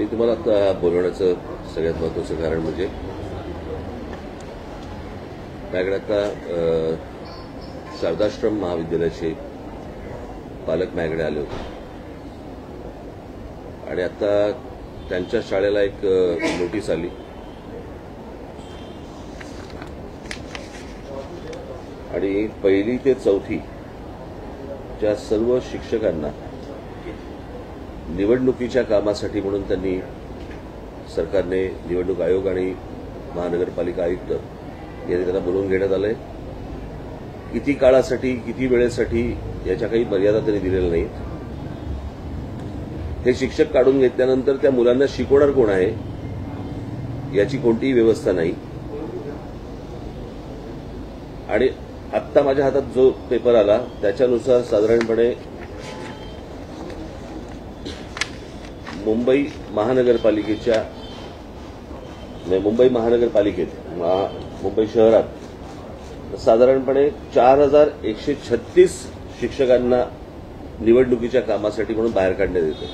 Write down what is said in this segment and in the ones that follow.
मी तुम्हाला आता बोलवण्याचं सगळ्यात महत्त्वाचं कारण म्हणजे माझ्याकडे आता शारदाश्रम महाविद्यालयाचे पालक माझ्याकडे आले होते आणि आता त्यांच्या शाळेला एक नोटीस आली आणि 1ली ते 4थी च्या सर्व शिक्षकांना निवडणुकीच्या कामासाठी म्हणून त्यांनी सरकारने निवडणूक आयोग आणि महानगरपालिका आयुक्त यांनी त्यांना बोलवून घेण्यात आलंय. किती काळासाठी किती वेळेसाठी याच्या काही मर्यादा त्यांनी दिलेल्या नाहीत. हे शिक्षक काढून घेतल्यानंतर त्या मुलांना शिकवणार कोण आहे याची कोणतीही व्यवस्था नाही. आणि आत्ता माझ्या हातात जो पेपर आला त्याच्यानुसार साधारणपणे मुंबई महानगरपालिकेत मुंबई शहरात साधारणपणे 4136 शिक्षकांना निवडणुकीच्या कामासाठी म्हणून बाहेर काढण्यात येतं.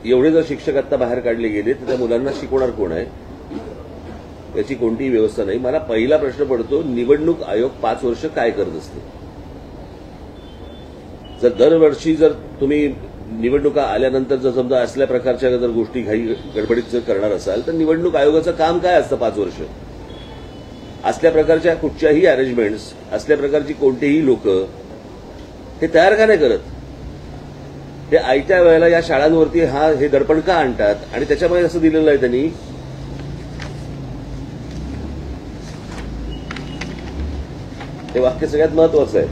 एवढे जर शिक्षक आता बाहेर काढले गेले तर त्या मुलांना शिकवणार कोण आहे याची कोणतीही व्यवस्था नाही. मला पहिला प्रश्न पडतो, निवडणूक आयोग 5 वर्ष काय करत असते? जर दरवर्षी जर तुम्ही निवडणुका आल्यानंतर जर समजा असल्या प्रकारच्या जर गोष्टी घाई गडबडीत जर करणार असाल तर निवडणूक आयोगाचं काम काय असतं 5 वर्ष? असल्या प्रकारच्या कुठच्याही अरेंजमेंट्स, असल्या प्रकारची कोणतेही लोक हे तयार का नाही करत? ते आयत्या वेळेला या शाळांवरती हे दडपण का आणतात? आणि त्याच्यामुळे असं दिलेलं आहे त्यांनी, हे वाक्य सगळ्यात महत्वाचं आहे.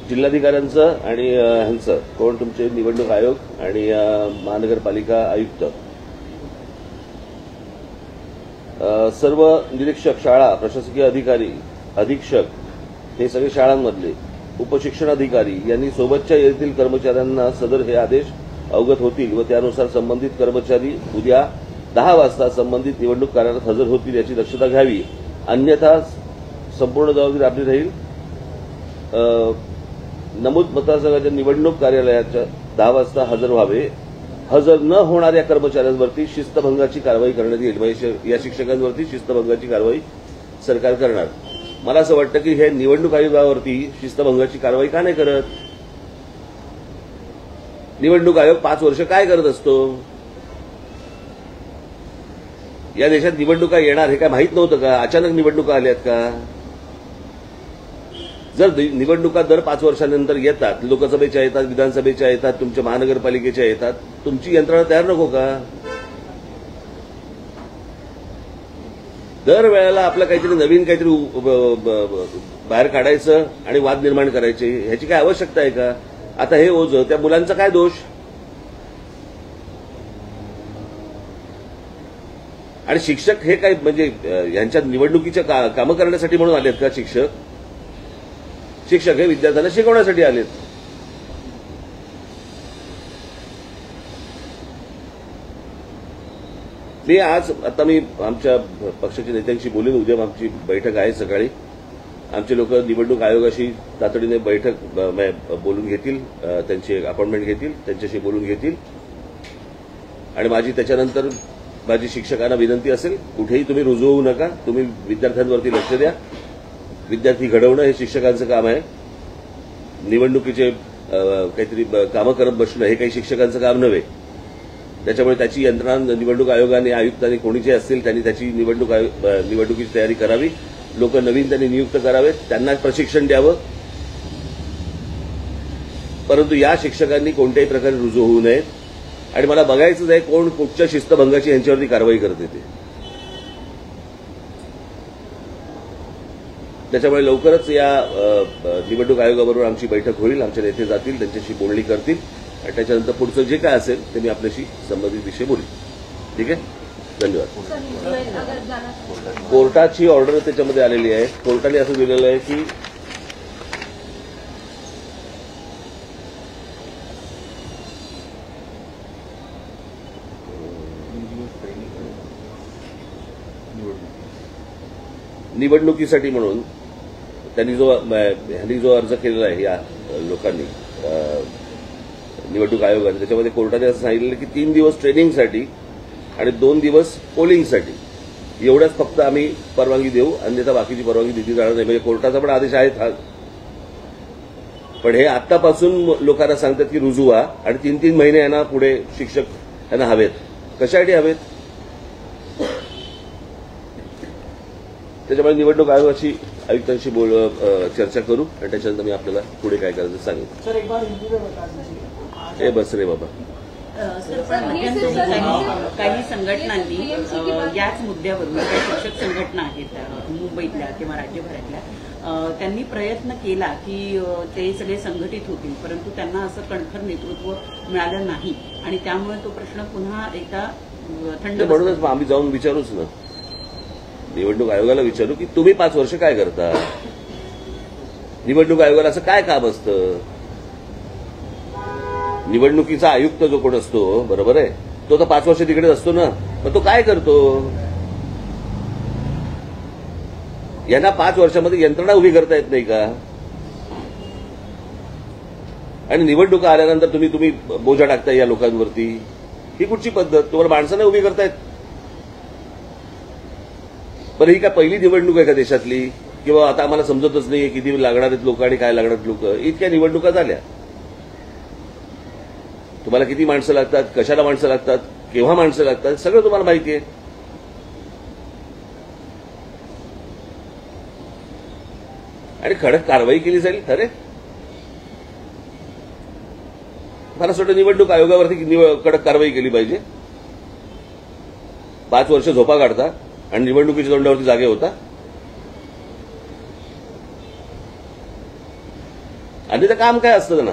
जिल्हाधिकाऱ्यांचं आणि ह्यांचं कोण, तुमचे निवडणूक आयोग आणि महानगरपालिका आयुक्त, सर्व निरीक्षक, शाळा प्रशासकीय अधिकारी, अधीक्षक हे सगळे शाळांमधले उपशिक्षण अधिकारी यांनी सोबतच्या येथील कर्मचाऱ्यांना सदर हे आदेश अवगत होतील व त्यानुसार संबंधित कर्मचारी उद्या 10 वाजता संबंधित निवडणूक कार्यालयात हजर होतील याची दक्षता घ्यावी. अन्यथा संपूर्ण जबाबदारी आपली राहील. नमूद मतदारसंघाच्या निवडणूक कार्यालयाच्या 10 वाजता हजर व्हावे. हजर न होणाऱ्या कर्मचाऱ्यांवरती शिस्तभंगाची कारवाई करण्यात येईल. म्हणजे या शिक्षकांवरती शिस्तभंगाची कारवाई सरकार करणार. मला असं वाटतं की हे निवडणूक आयोगावरती शिस्तभंगाची कारवाई का नाही करत? निवडणूक आयोग 5 वर्ष काय करत असतो? या देशात निवडणुका येणार हे काय माहीत नव्हतं का? अचानक निवडणुका आल्यात का? जर निवडणुका दर 5 वर्षांनंतर येतात, लोकसभेच्या येतात, विधानसभेच्या येतात, तुमच्या महानगरपालिकेच्या येतात, तुमची यंत्रणा तयार नको का? दरवेळेला आपलं काहीतरी नवीन काहीतरी बाहेर काढायचं आणि वाद निर्माण करायचे, ह्याची काय आवश्यकता आहे का? आता हे ओझं त्या मुलांचा काय दोष? आणि शिक्षक हे काय म्हणजे यांच्या निवडणुकीच्या कामं करण्यासाठी म्हणून आलेत का? शिक्षक हे विद्यार्थ्यांना शिकवण्यासाठी आलेत. मी आता आमच्या पक्षाच्या नेत्यांशी बोलून, उद्या आमची बैठक आहे सकाळी. आमचे लोक निवडणूक आयोगाशी तातडीने बैठक बोलून घेतील, त्यांची अपॉइंटमेंट घेतील, त्यांच्याशी बोलून घेतील. आणि त्याच्यानंतर माझी शिक्षकांना विनंती असेल, कुठेही तुम्ही रुजू होऊ नका, तुम्ही विद्यार्थ्यांवरती लक्ष द्या. विद्यार्थी घडवणं हे शिक्षकांचं काम आहे. निवडणुकीचे काहीतरी कामं करत बसणं हे काही शिक्षकांचं काम नव्हे. त्याच्यामुळे त्याची यंत्रणा निवडणूक आयोगाने, आयुक्तांनी, कोणी जे असतील त्यांनी त्याची निवडणुकीची तयारी करावी. लोक नवीन त्यांनी नियुक्त करावेत, त्यांना प्रशिक्षण द्यावं. परंतु या शिक्षकांनी कोणत्याही प्रकारे रुजू होऊ नयेत. आणि मला बघायचंच आहे कोण कुठच्या शिस्तभंगाची यांच्यावरती कारवाई करते ते. त्याच्यामुळे लवकरच या निवडणूक आयोगाबरोबर आमची बैठक होईल. आमचे नेते जातील, त्यांच्याशी बोलणी करतील आणि त्याच्यानंतर पुढचं जे काय असेल ते मी आपल्याशी संबंधित विषय बोलेन. ठीक आहे, धन्यवाद. कोर्टाची ऑर्डर त्याच्यामध्ये आलेली आहे. कोर्टाने असं दिलेलं आहे की निवडणुकीसाठी म्हणून ह्यांनी जो अर्ज केलेला आहे या लोकांनी निवडणूक आयोगाने, त्याच्यामध्ये कोर्टाने असं सांगितलं की 3 दिवस ट्रेनिंगसाठी आणि 2 दिवस पोलिंगसाठी एवढ्याच फक्त आम्ही परवानगी देऊ, अन्यथा बाकीची परवानगी दिली जाणार नाही. म्हणजे कोर्टाचा पण आदेश आहे हा. पण हे आतापासून लोकांना सांगतात की रुजू व्हा आणि 3-3 महिने यांना पुढे शिक्षक यांना हवेत. कशासाठी हवेत? त्याच्यामुळे निवडणूक आयोगाची आयुक्तांशी चर्चा करू आणि त्याच्यानंतर मी आपल्याला पुढे काय करायचं सांगेन. सर एक बार हिंदी में बता दीजिए. ए बस रे बाबा. सर, पण मध्यंतरी काही संघटनांनी याच मुद्द्यावरून काही शिक्षक संघटना आहेत मुंबईतल्या किंवा राज्यभरातल्या, त्यांनी प्रयत्न केला की ते सगळे संघटित होतील, परंतु त्यांना असं कणखर नेतृत्व मिळालं नाही आणि त्यामुळे तो प्रश्न पुन्हा एकदा थंड. म्हणूनच आम्ही जाऊन विचारूच ना, निवडणूक आयोगाला विचारू की तुम्ही 5 वर्ष काय करता. निवडणूक आयोगाला असं काय काम असतं? निवडणुकीचा आयुक्त जो कोण असतो, बरोबर आहे, तो तर 5 वर्ष तिकडेच असतो ना, मग तो काय करतो? यांना 5 वर्षामध्ये यंत्रणा उभी करता येत नाही का? आणि निवडणुका आल्यानंतर तुम्ही बोजा टाकताय या लोकांवरती. ही कुठची पद्धत? तुम्हाला माणसांना उभी करतायत. बरं, ही काय पहिली निवडणूक आहे का देशातली? किंवा आता आम्हाला समजतच नाहीये किती लागणार आहेत लोक आणि काय लागणार आहेत लोक. इतक्या निवडणुका झाल्या. तुम्हाला किती माणसं लागतात, कशाला माणसं लागतात, केव्हा माणसं लागतात, सगळं तुम्हाला माहिती आहे. आणि कडक कारवाई केली जाईल. खरे मला असं वाटतं निवडणूक आयोगावरती कडक कारवाई केली पाहिजे. 5 वर्ष झोपा काढता आणि निवडणुकीच्या तोंडावरती जागे होता. आणि तर काम काय असतं ना.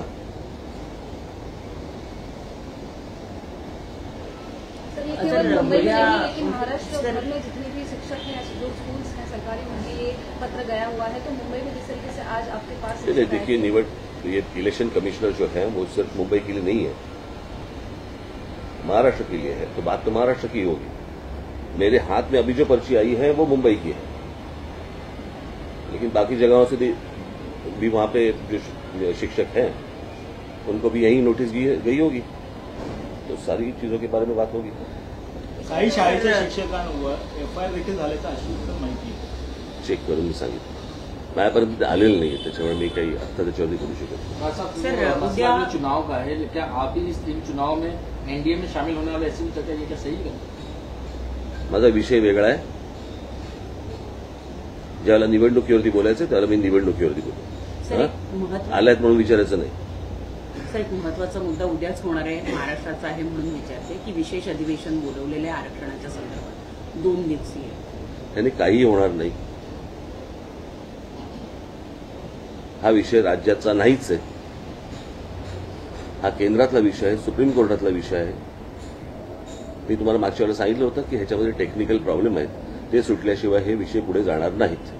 मुंबई में नहीं, लेकिन महाराष्ट्र भर में जितने भी शिक्षक हैं, जो स्कूल्स हैं सरकारी, उनके ये पत्र गया हुआ है. तो मुंबई में जिस तरीके से आज आपके पास देखिए, ये इलेक्शन कमिश्नर जो है वो सिर्फ मुंबई के लिए नहीं है, महाराष्ट्र के लिए है. तो बात तो महाराष्ट्र की होगी. मेरे हाथ में अभी जो पर्ची आई है वो मुंबई की है, लेकिन बाकी जगहों से भी वहां पे जो शिक्षक हैं उनको भी यही नोटिस गई होगी. तो सारी चीजों के बारे में बात होगी. काही शाळेच्या शिक्षकांवर FIR देखील झाल्याचं अशी माहिती आहे. चेक करून मी सांगितलं. माझ्यापर्यंत आलेलं नाही, त्याच्यामुळे मी काही आता त्याच्यावरती करू शकत. सर, चुनाव का है, क्या आप भी इन चुनाव में NDA में शामिल होने वाले ऐसी चर्चा ये क्या सही है? माझा विषय वेगळा आहे. ज्यावेळेला निवडणुकीवरती बोलायचं त्यावेळेला मी निवडणुकीवरती बोलतो. आल्यात म्हणून विचारायचं नाही. सर, एक महत्वाचा मुद्दा उद्याच होणार आहे, महाराष्ट्राचा आहे म्हणून विचारते की विशेष अधिवेशन बोलवलेले आरक्षणाच्या संदर्भात 2 दिवसीय. त्यांनी काहीही होणार नाही. हा विषय राज्याचा नाहीच आहे. हा केंद्रातला विषय आहे, सुप्रीम कोर्टातला विषय आहे. मी तुम्हाला मागच्या वेळेला सांगितलं होतं की ह्याच्यामध्ये टेक्निकल प्रॉब्लेम आहेत, ते सुटल्याशिवाय हे विषय पुढे जाणार नाहीत.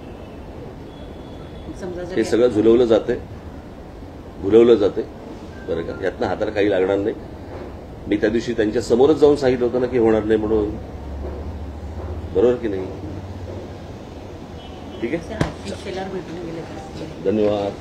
हे सगळं भुलवलं जाते बरं का. यातनं हाताला काही लागणार नाही. मी त्या दिवशी त्यांच्या समोरच जाऊन सांगितलं होतं ना की होणार नाही म्हणून. बरोबर की नाही? ठीक आहे, धन्यवाद.